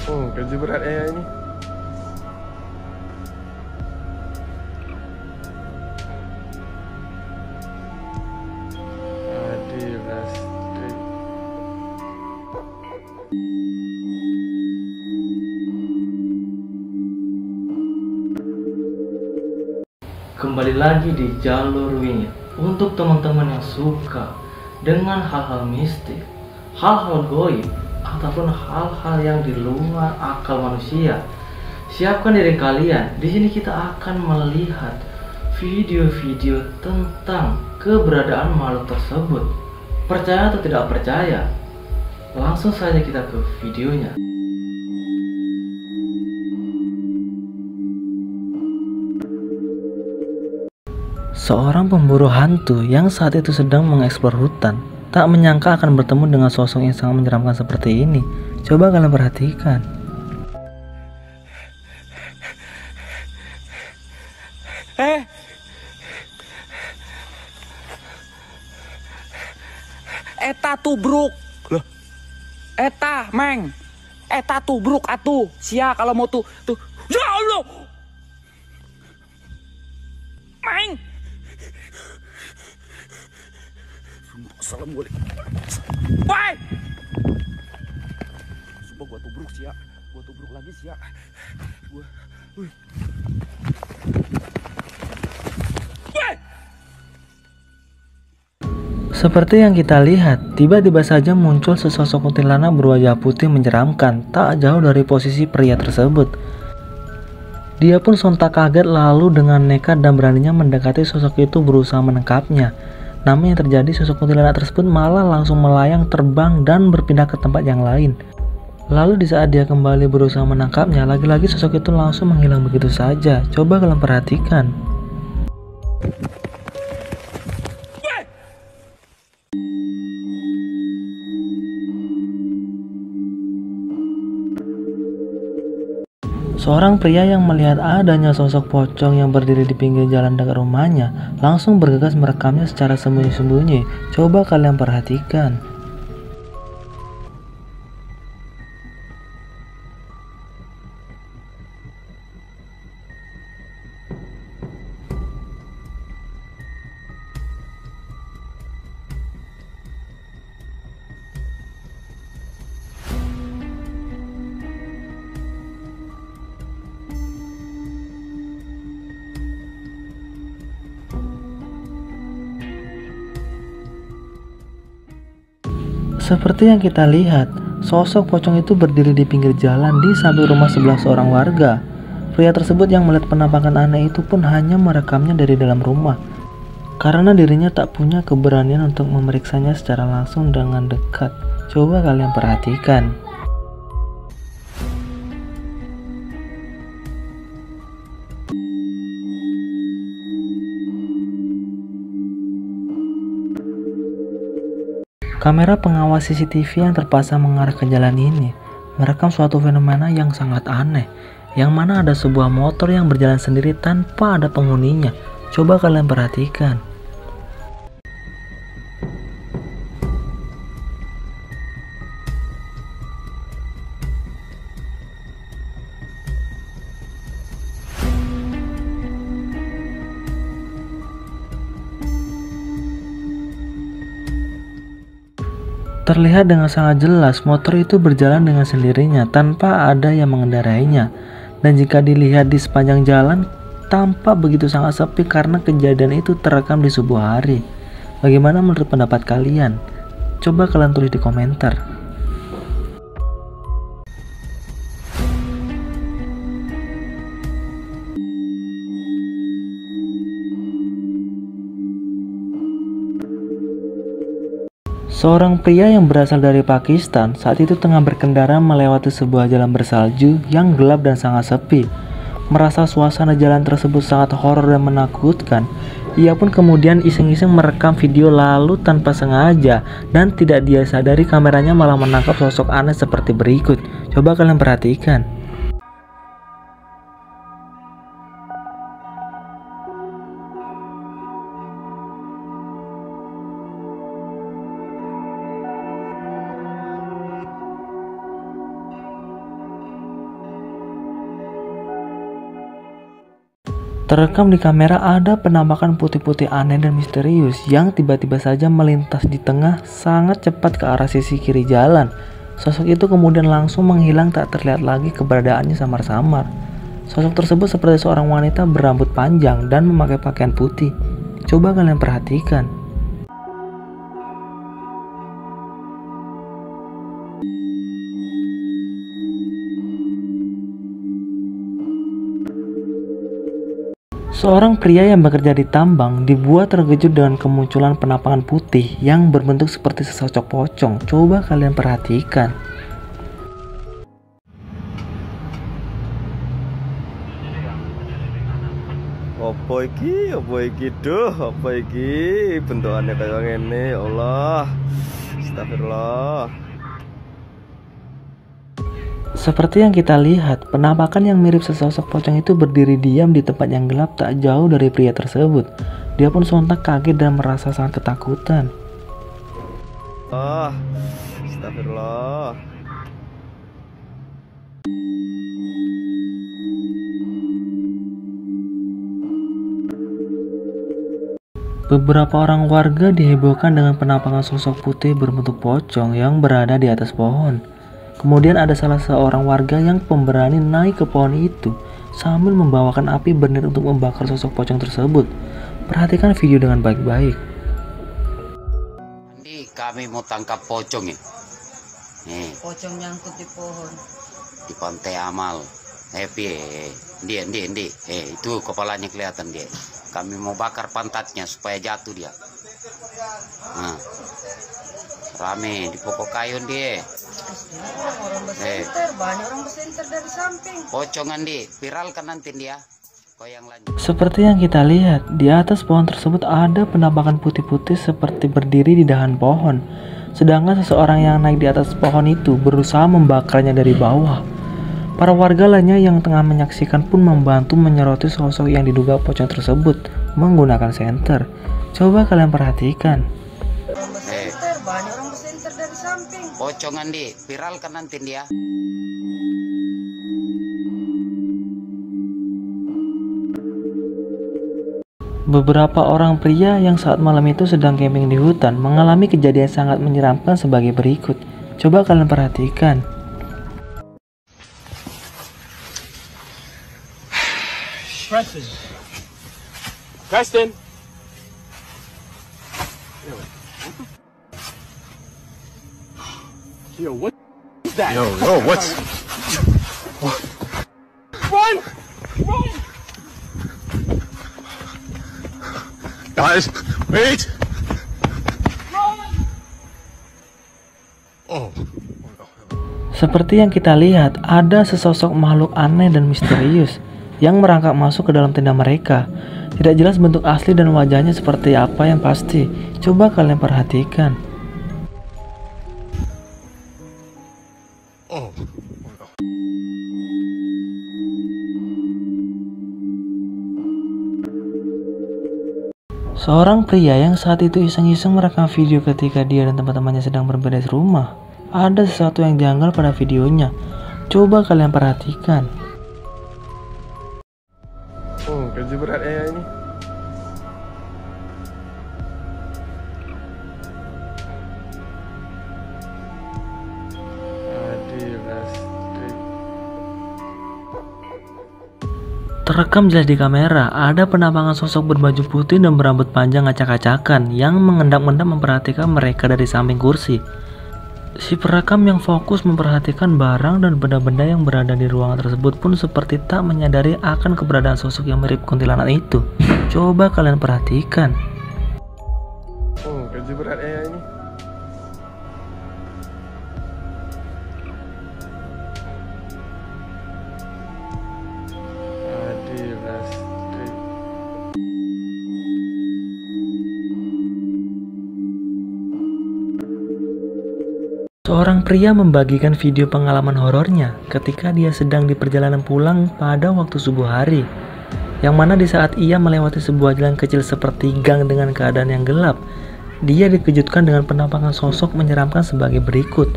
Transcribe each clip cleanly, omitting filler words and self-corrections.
Kerja berat ini. Adil Lastri. Kembali lagi di Jalur Wingit. Untuk teman-teman yang suka dengan hal-hal mistik, hal-hal goib, ataupun hal-hal yang di luar akal manusia, siapkan diri kalian. Di sini kita akan melihat video-video tentang keberadaan makhluk tersebut. Percaya atau tidak percaya, langsung saja kita ke videonya. Seorang pemburu hantu yang saat itu sedang mengeksplor hutan tak menyangka akan bertemu dengan sosok yang sangat menyeramkan seperti ini. Coba kalian perhatikan. Eta tubruk. Loh. Eta, Meng. Eta tubruk atuh. Sia kalau mau tuh. Ya Allah. Meng. Assalamualaikum. Woi. Sumpah gua tubruk sia. Gua tubruk lagi sia. Gua. Woi. Seperti yang kita lihat, tiba-tiba saja muncul sesosok kuntilanak berwajah putih menyeramkan, tak jauh dari posisi pria tersebut. Dia pun sontak kaget lalu dengan nekat dan beraninya mendekati sosok itu berusaha menangkapnya. Namun yang terjadi, sosok kuntilanak tersebut malah langsung melayang terbang dan berpindah ke tempat yang lain. Lalu di saat dia kembali berusaha menangkapnya, lagi-lagi sosok itu langsung menghilang begitu saja. Coba kalian perhatikan. Seorang pria yang melihat adanya sosok pocong yang berdiri di pinggir jalan dekat rumahnya langsung bergegas merekamnya secara sembunyi-sembunyi. Coba kalian perhatikan. Seperti yang kita lihat, sosok pocong itu berdiri di pinggir jalan di samping rumah sebelah seorang warga. Pria tersebut yang melihat penampakan aneh itu pun hanya merekamnya dari dalam rumah, karena dirinya tak punya keberanian untuk memeriksanya secara langsung dengan dekat. Coba kalian perhatikan. Kamera pengawas CCTV yang terpasang mengarah ke jalan ini merekam suatu fenomena yang sangat aneh, yang mana ada sebuah motor yang berjalan sendiri tanpa ada penghuninya. Coba kalian perhatikan. Terlihat dengan sangat jelas motor itu berjalan dengan sendirinya tanpa ada yang mengendarainya. Dan jika dilihat di sepanjang jalan, tampak begitu sangat sepi karena kejadian itu terekam di subuh hari. Bagaimana menurut pendapat kalian? Coba kalian tulis di komentar. Seorang pria yang berasal dari Pakistan saat itu tengah berkendara melewati sebuah jalan bersalju yang gelap dan sangat sepi. Merasa suasana jalan tersebut sangat horor dan menakutkan, ia pun kemudian iseng-iseng merekam video lalu tanpa sengaja, dan tidak dia sadari kameranya malah menangkap sosok aneh seperti berikut. Coba kalian perhatikan. Terekam di kamera ada penampakan putih-putih aneh dan misterius yang tiba-tiba saja melintas di tengah sangat cepat ke arah sisi kiri jalan. Sosok itu kemudian langsung menghilang, tak terlihat lagi keberadaannya samar-samar. Sosok tersebut seperti seorang wanita berambut panjang dan memakai pakaian putih. Coba kalian perhatikan. Seorang pria yang bekerja di tambang dibuat terkejut dengan kemunculan penampakan putih yang berbentuk seperti sesosok pocong. Coba kalian perhatikan. Apa iki duh, apa iki bentukannya kayak ngene, ya Allah. Astagfirullah. Seperti yang kita lihat, penampakan yang mirip sesosok pocong itu berdiri diam di tempat yang gelap tak jauh dari pria tersebut. Dia pun sontak kaget dan merasa sangat ketakutan. Astagfirullah. Beberapa orang warga dihebohkan dengan penampakan sosok putih berbentuk pocong yang berada di atas pohon. Kemudian ada salah seorang warga yang pemberani naik ke pohon itu sambil membawakan api bernir untuk membakar sosok pocong tersebut. Perhatikan video dengan baik-baik. Ini kami mau tangkap pocong ya. Nih, Pocong nyangkut di pohon. di Pantai Amal. Happy, dia. Itu kepalanya kelihatan dia. Kami mau bakar pantatnya supaya jatuh dia. Nah, rame di pokok kayun dia. Orang bersenter, banyak orang bersenter dari samping. Pocongan di, viral kan nanti dia. Kau yang lanjut. Seperti yang kita lihat, di atas pohon tersebut ada penampakan putih-putih seperti berdiri di dahan pohon. Sedangkan seseorang yang naik di atas pohon itu berusaha membakarnya dari bawah. Para warga lainnya yang tengah menyaksikan pun membantu menyoroti sosok yang diduga pocong tersebut menggunakan senter. Coba kalian perhatikan. Orang bersenter, banyak orang bersenter dari samping. Pocongan di, viral kan nanti dia. Beberapa orang pria yang saat malam itu sedang camping di hutan mengalami kejadian sangat menyeramkan sebagai berikut. Coba kalian perhatikan. Preston. Yo, what is that? Yo, what's... Run! Guys, wait! Seperti yang kita lihat, ada sesosok makhluk aneh dan misterius yang merangkak masuk ke dalam tenda mereka. Tidak jelas bentuk asli dan wajahnya seperti apa yang pasti. Coba kalian perhatikan. Seorang pria yang saat itu iseng-iseng merekam video ketika dia dan teman-temannya sedang berberes rumah. Ada sesuatu yang janggal pada videonya. Coba kalian perhatikan. Kerja berat ini. Terekam jelas di kamera, ada penampakan sosok berbaju putih dan berambut panjang acak-acakan yang mengendap-endap memperhatikan mereka dari samping kursi. Si perekam yang fokus memperhatikan barang dan benda-benda yang berada di ruangan tersebut pun seperti tak menyadari akan keberadaan sosok yang mirip kuntilanak itu. Coba kalian perhatikan. Kerja berat ini. Seorang pria membagikan video pengalaman horornya ketika dia sedang di perjalanan pulang pada waktu subuh hari, yang mana di saat ia melewati sebuah jalan kecil seperti gang dengan keadaan yang gelap, dia dikejutkan dengan penampakan sosok menyeramkan sebagai berikut.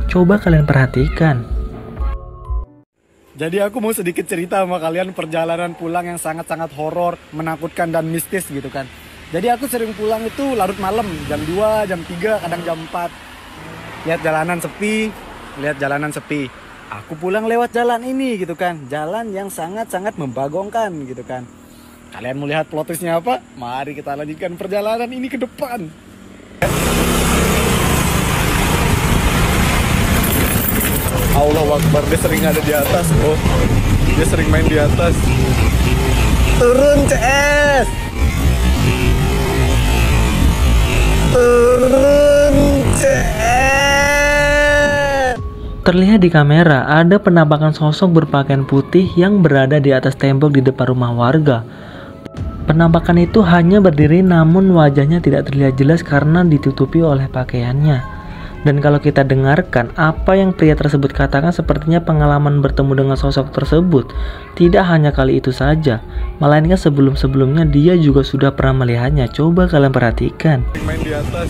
Coba kalian perhatikan. Jadi aku mau sedikit cerita sama kalian perjalanan pulang yang sangat-sangat horor, menakutkan dan mistis gitu kan. Jadi aku sering pulang itu larut malam, jam 2, jam 3, kadang jam 4. Lihat jalanan sepi. Aku pulang lewat jalan ini gitu kan. Jalan yang sangat-sangat membagongkan gitu kan. Kalian mau lihat plot twistnya apa? Mari kita lanjutkan perjalanan ini ke depan. Allahu Akbar, dia sering ada di atas. Oh, dia sering main di atas. Turun CS. Turun CS. Terlihat di kamera ada penampakan sosok berpakaian putih yang berada di atas tembok di depan rumah warga. Penampakan itu hanya berdiri namun wajahnya tidak terlihat jelas karena ditutupi oleh pakaiannya. Dan kalau kita dengarkan apa yang pria tersebut katakan, sepertinya pengalaman bertemu dengan sosok tersebut tidak hanya kali itu saja, melainkan sebelum-sebelumnya dia juga sudah pernah melihatnya. Coba kalian perhatikan. Main di atas.